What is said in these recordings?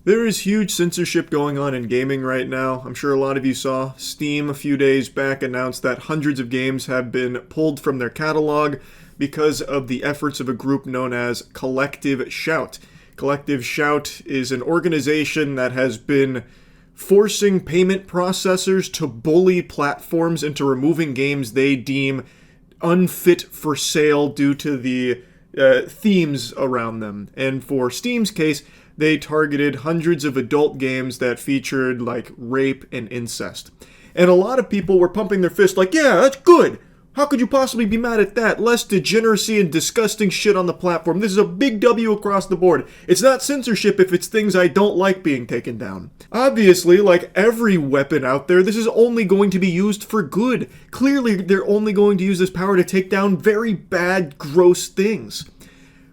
There is huge censorship going on in gaming right now. I'm sure a lot of you saw. Steam a few days back announced that hundreds of games have been pulled from their catalog because of the efforts of a group known as Collective Shout. Collective Shout is an organization that has been forcing payment processors to bully platforms into removing games they deem unfit for sale due to the themes around them. And for Steam's case, they targeted hundreds of adult games that featured like rape and incest. And a lot of people were pumping their fist like, yeah, that's good. How could you possibly be mad at that? Less degeneracy and disgusting shit on the platform. This is a big W across the board. It's not censorship if it's things I don't like being taken down. Obviously, like every weapon out there, this is only going to be used for good. Clearly, they're only going to use this power to take down very bad, gross things.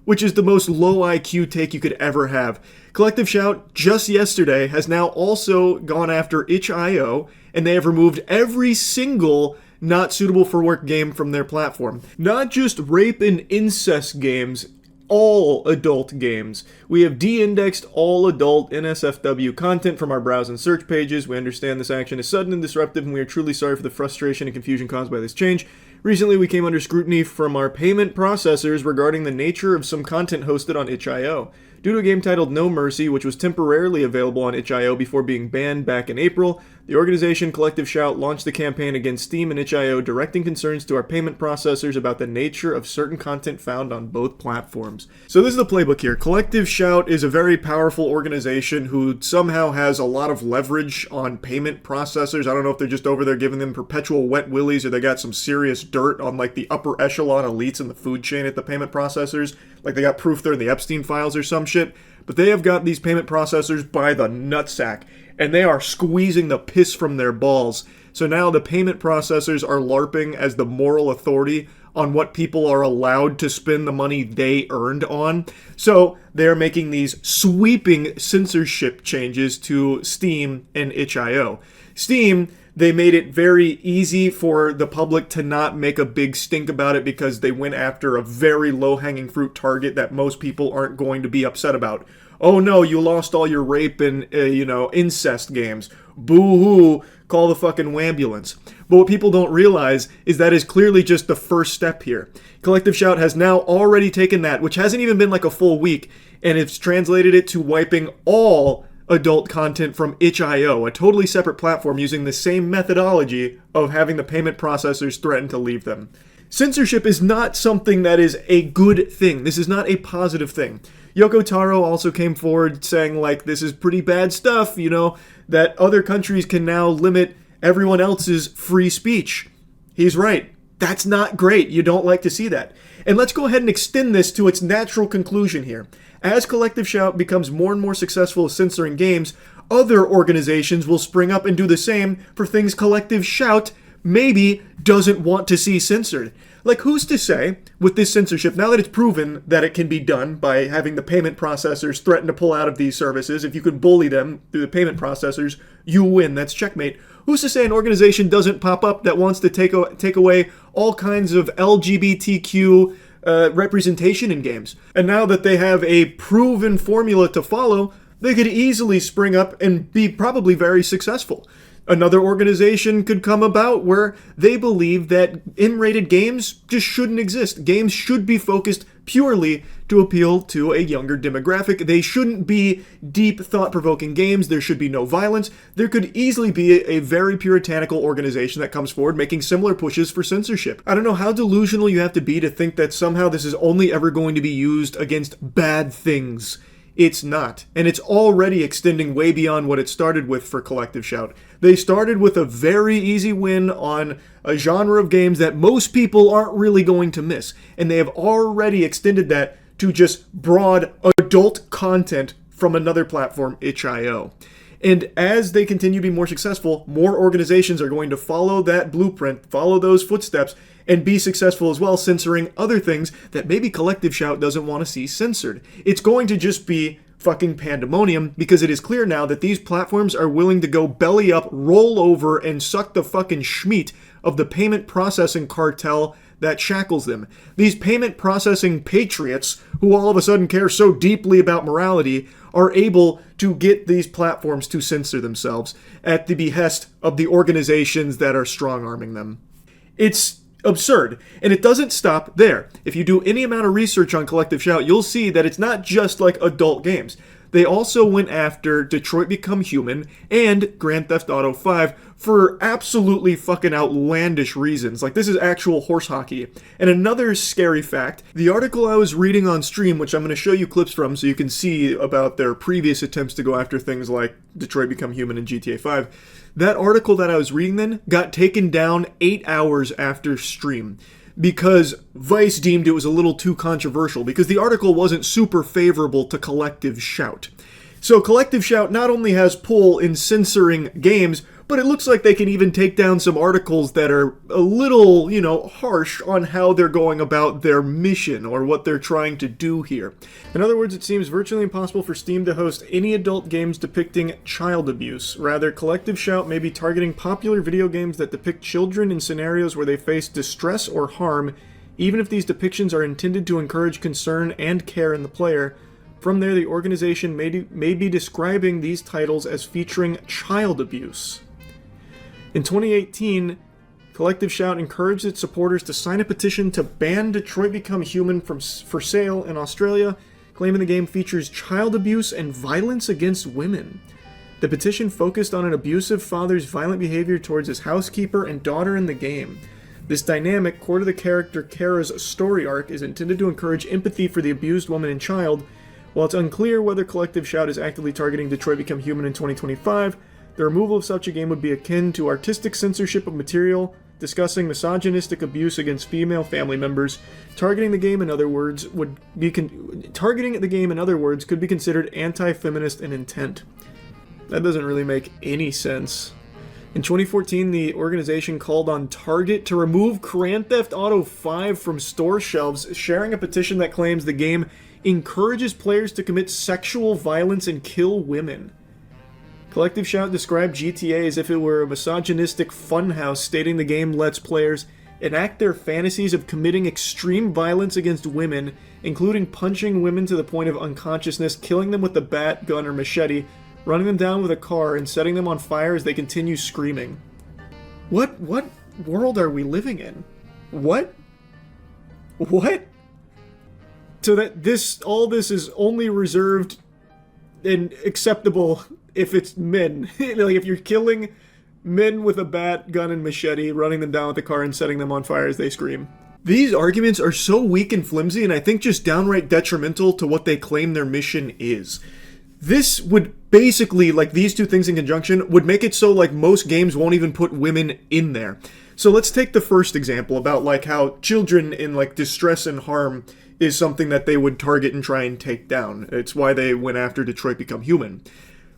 Which is the most low IQ take you could ever have. Collective Shout, just yesterday, has now also gone after itch.io, and they have removed every single not suitable for work game from their platform. Not just rape and incest games, all adult games. We have de-indexed all adult NSFW content from our browse and search pages. We understand this action is sudden and disruptive, and we are truly sorry for the frustration and confusion caused by this change. Recently, we came under scrutiny from our payment processors regarding the nature of some content hosted on itch.io. Due to a game titled No Mercy, which was temporarily available on itch.io before being banned back in April, the organization Collective Shout launched a campaign against Steam and itch.io directing concerns to our payment processors about the nature of certain content found on both platforms. So this is the playbook here. Collective Shout is a very powerful organization who somehow has a lot of leverage on payment processors. I don't know if they're just over there giving them perpetual wet willies or they got some serious dirt on like the upper echelon elites in the food chain at the payment processors. Like they got proof they're in the Epstein files or some shit. But they have got these payment processors by the nutsack. And they are squeezing the piss from their balls. So now the payment processors are LARPing as the moral authority on what people are allowed to spend the money they earned on. So they're making these sweeping censorship changes to Steam and itch.io. Steam, they made it very easy for the public to not make a big stink about it because they went after a very low-hanging fruit target that most people aren't going to be upset about. Oh no, you lost all your rape and, incest games. Boo-hoo, call the fucking wambulance. But what people don't realize is that is clearly just the first step here. Collective Shout has now already taken that, which hasn't even been like a full week, and it's translated it to wiping all adult content from itch.io, a totally separate platform using the same methodology of having the payment processors threaten to leave them. Censorship is not something that is a good thing. This is not a positive thing. Yoko Taro also came forward saying, like, this is pretty bad stuff, that other countries can now limit everyone else's free speech. He's right. That's not great. You don't like to see that. And let's go ahead and extend this to its natural conclusion here. As Collective Shout becomes more and more successful at censoring games, other organizations will spring up and do the same for things Collective Shout maybe doesn't want to see censored. Like, who's to say, with this censorship, now that it's proven that it can be done by having the payment processors threaten to pull out of these services, if you can bully them through the payment processors, you win. That's checkmate. Who's to say an organization doesn't pop up that wants to take away all kinds of LGBTQ representation in games? And now that they have a proven formula to follow, they could easily spring up and be probably very successful. Another organization could come about where they believe that M-rated games just shouldn't exist. Games should be focused purely to appeal to a younger demographic. They shouldn't be deep, thought-provoking games. There should be no violence. There could easily be a very puritanical organization that comes forward making similar pushes for censorship. I don't know how delusional you have to be to think that somehow this is only ever going to be used against bad things. It's not. And it's already extending way beyond what it started with for Collective Shout. They started with a very easy win on a genre of games that most people aren't really going to miss. And they have already extended that to just broad adult content from another platform, itch.io. And as they continue to be more successful, more organizations are going to follow that blueprint, follow those footsteps, and be successful as well, censoring other things that maybe Collective Shout doesn't want to see censored. It's going to just be fucking pandemonium because it is clear now that these platforms are willing to go belly up, roll over, and suck the fucking schmeat of the payment processing cartel that shackles them. These payment processing patriots, who all of a sudden care so deeply about morality, are able to get these platforms to censor themselves at the behest of the organizations that are strong-arming them. It's absurd, and it doesn't stop there. If you do any amount of research on Collective Shout, you'll see that it's not just like adult games. They also went after Detroit Become Human and Grand Theft Auto 5 for absolutely fucking outlandish reasons. Like, this is actual horse hockey. And another scary fact, the article I was reading on stream, which I'm going to show you clips from so you can see about their previous attempts to go after things like Detroit Become Human and GTA 5, that article that I was reading then got taken down 8 hours after stream, because Vice deemed it was a little too controversial, because the article wasn't super favorable to Collective Shout. So Collective Shout not only has pull in censoring games, but it looks like they can even take down some articles that are a little, harsh on how they're going about their mission or what they're trying to do here. In other words, it seems virtually impossible for Steam to host any adult games depicting child abuse. Rather, Collective Shout may be targeting popular video games that depict children in scenarios where they face distress or harm, even if these depictions are intended to encourage concern and care in the player. From there, the organization may be describing these titles as featuring child abuse. In 2018, Collective Shout encouraged its supporters to sign a petition to ban Detroit Become Human for sale in Australia, claiming the game features child abuse and violence against women. The petition focused on an abusive father's violent behavior towards his housekeeper and daughter in the game. This dynamic, core to the character Kara's story arc, is intended to encourage empathy for the abused woman and child. While it's unclear whether Collective Shout is actively targeting Detroit Become Human in 2025, the removal of such a game would be akin to artistic censorship of material discussing misogynistic abuse against female family members. Targeting the game, in other words, could be considered anti-feminist in intent. That doesn't really make any sense. In 2014, the organization called on Target to remove Grand Theft Auto 5 from store shelves, sharing a petition that claims the game encourages players to commit sexual violence and kill women. Collective Shout described GTA as if it were a misogynistic funhouse, stating the game lets players enact their fantasies of committing extreme violence against women, including punching women to the point of unconsciousness, killing them with a bat, gun, or machete, running them down with a car, and setting them on fire as they continue screaming. What world are we living in? What? So that all this is only reserved and acceptable if it's men. Like, if you're killing men with a bat, gun, and machete, running them down with a car and setting them on fire as they scream. These arguments are so weak and flimsy, and I think just downright detrimental to what they claim their mission is. This would basically, like these two things in conjunction, would make it so like most games won't even put women in there. So let's take the first example about like how children in like distress and harm is something that they would target and try and take down. It's why they went after Detroit Become Human.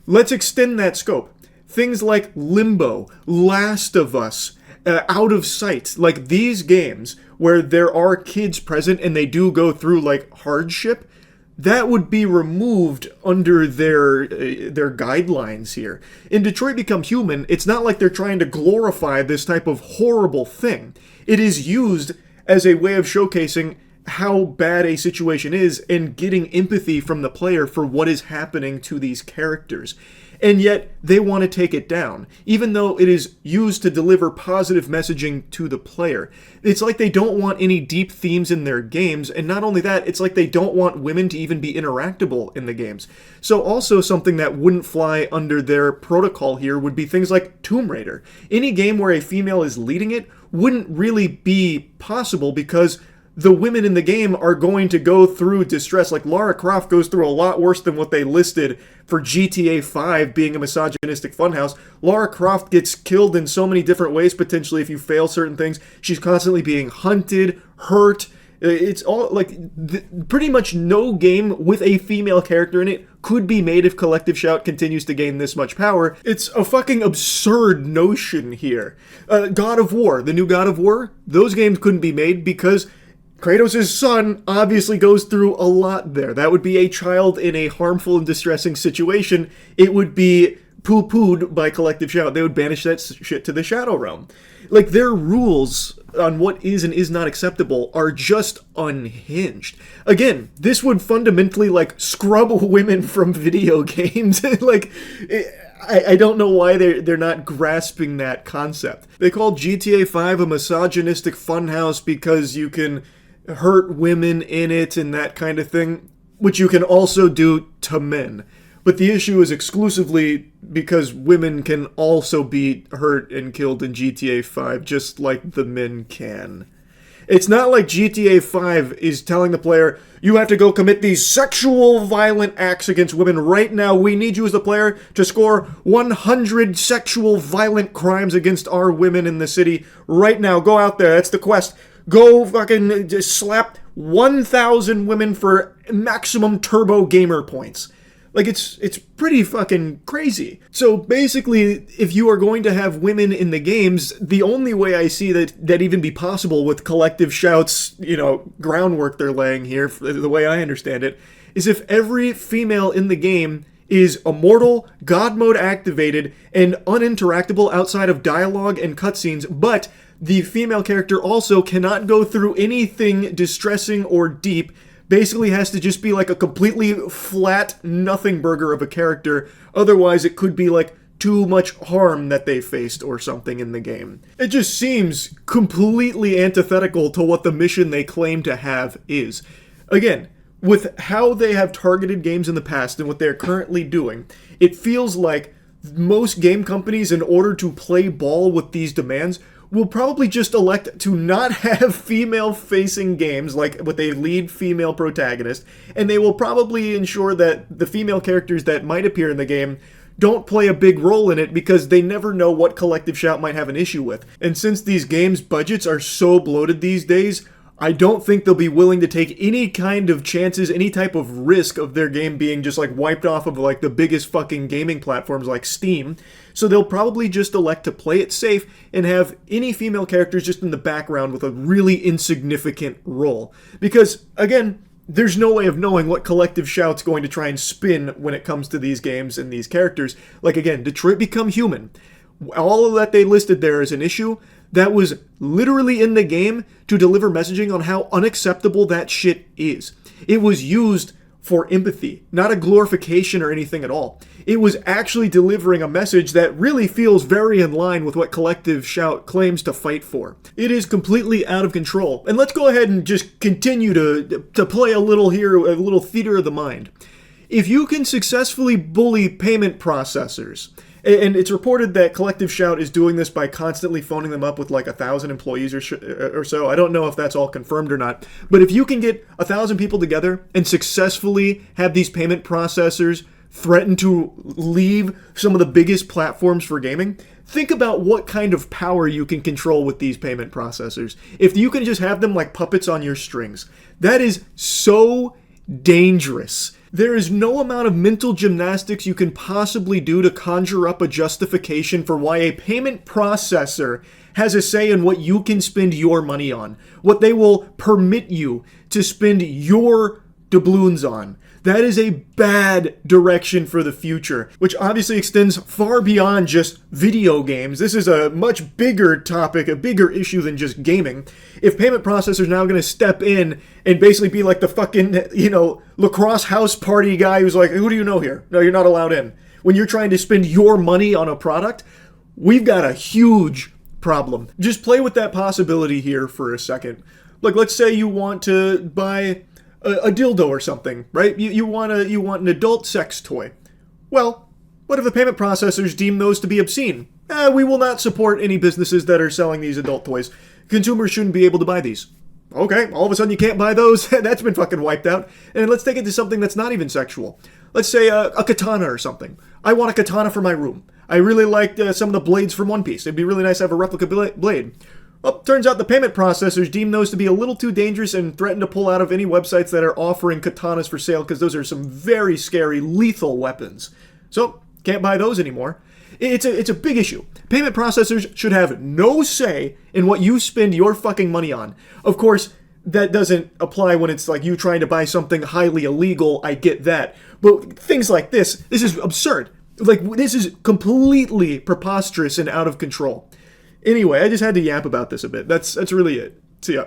Let's extend that scope. Things like Limbo, Last of Us, Out of Sight, like these games where there are kids present and they do go through like hardship, that would be removed under their guidelines here. In Detroit Become Human, it's not like they're trying to glorify this type of horrible thing. It is used as a way of showcasing how bad a situation is and getting empathy from the player for what is happening to these characters. And yet, they want to take it down, even though it is used to deliver positive messaging to the player. It's like they don't want any deep themes in their games, and not only that, it's like they don't want women to even be interactable in the games. So also something that wouldn't fly under their protocol here would be things like Tomb Raider. Any game where a female is leading it wouldn't really be possible because the women in the game are going to go through distress. Like Lara Croft goes through a lot worse than what they listed for GTA 5 being a misogynistic funhouse. Lara Croft gets killed in so many different ways potentially if you fail certain things. She's constantly being hunted, hurt. It's all like pretty much no game with a female character in it could be made if Collective Shout continues to gain this much power. It's a fucking absurd notion here. God of War, the new God of War, those games couldn't be made because Kratos' son obviously goes through a lot there. That would be a child in a harmful and distressing situation. It would be poo-pooed by Collective Shout. They would banish that shit to the Shadow Realm. Like, their rules on what is and is not acceptable are just unhinged. Again, this would fundamentally, like, scrub women from video games. Like, I don't know why they're not grasping that concept. They call GTA 5 a misogynistic funhouse because you can hurt women in it and that kind of thing, which you can also do to men. But the issue is exclusively because women can also be hurt and killed in GTA 5, just like the men can. It's not like GTA 5 is telling the player, you have to go commit these sexual violent acts against women right now. We need you as the player to score 100 sexual violent crimes against our women in the city right now. Go out there. That's the quest. Go fucking just slap 1,000 women for maximum turbo gamer points. Like, it's pretty fucking crazy. So basically, if you are going to have women in the games, the only way I see that even be possible with Collective Shout's, groundwork they're laying here, the way I understand it, is if every female in the game is immortal, God mode activated, and uninteractable outside of dialogue and cutscenes, but the female character also cannot go through anything distressing or deep, basically has to just be like a completely flat nothing burger of a character. Otherwise, it could be like too much harm that they faced or something in the game. It just seems completely antithetical to what the mission they claim to have is. Again, with how they have targeted games in the past and what they're currently doing, it feels like most game companies, in order to play ball with these demands, will probably just elect to not have female-facing games, like with a lead female protagonist, and they will probably ensure that the female characters that might appear in the game don't play a big role in it because they never know what Collective Shout might have an issue with. And since these games' budgets are so bloated these days, I don't think they'll be willing to take any kind of chances, any type of risk of their game being just like wiped off of like the biggest fucking gaming platforms like Steam. So they'll probably just elect to play it safe and have any female characters just in the background with a really insignificant role. Because, again, there's no way of knowing what Collective Shout's going to try and spin when it comes to these games and these characters. Like, again, Detroit Become Human. All of that they listed there as an issue that was literally in the game to deliver messaging on how unacceptable that shit is. It was used for empathy, not a glorification or anything at all. It was actually delivering a message that really feels very in line with what Collective Shout claims to fight for. It is completely out of control. And let's go ahead and just continue to play a little here, a little theater of the mind. If you can successfully bully payment processors, and it's reported that Collective Shout is doing this by constantly phoning them up with like 1,000 employees or so. I don't know if that's all confirmed or not. But if you can get 1,000 people together and successfully have these payment processors threaten to leave some of the biggest platforms for gaming, think about what kind of power you can control with these payment processors. If you can just have them like puppets on your strings, that is so dangerous. There is no amount of mental gymnastics you can possibly do to conjure up a justification for why a payment processor has a say in what you can spend your money on, what they will permit you to spend your doubloons on. That is a bad direction for the future, which obviously extends far beyond just video games. This is a much bigger topic, a bigger issue than just gaming. If payment processors are now going to step in and basically be like the fucking, lacrosse house party guy who's like, who do you know here? No, you're not allowed in. When you're trying to spend your money on a product, we've got a huge problem. Just play with that possibility here for a second. Like, let's say you want to buy a dildo or something, right? You want an adult sex toy. Well, what if the payment processors deem those to be obscene? We will not support any businesses that are selling these adult toys. Consumers shouldn't be able to buy these. Okay, all of a sudden you can't buy those? That's been fucking wiped out. And let's take it to something that's not even sexual. Let's say a katana or something. I want a katana for my room. I really liked some of the blades from One Piece. It'd be really nice to have a replica blade. Well, turns out the payment processors deem those to be a little too dangerous and threaten to pull out of any websites that are offering katanas for sale because those are some very scary, lethal weapons. So, can't buy those anymore. It's a big issue. Payment processors should have no say in what you spend your fucking money on. Of course, that doesn't apply when it's like you trying to buy something highly illegal. I get that. But things like this is absurd. Like, this is completely preposterous and out of control. Anyway, I just had to yap about this a bit. That's really it. See ya.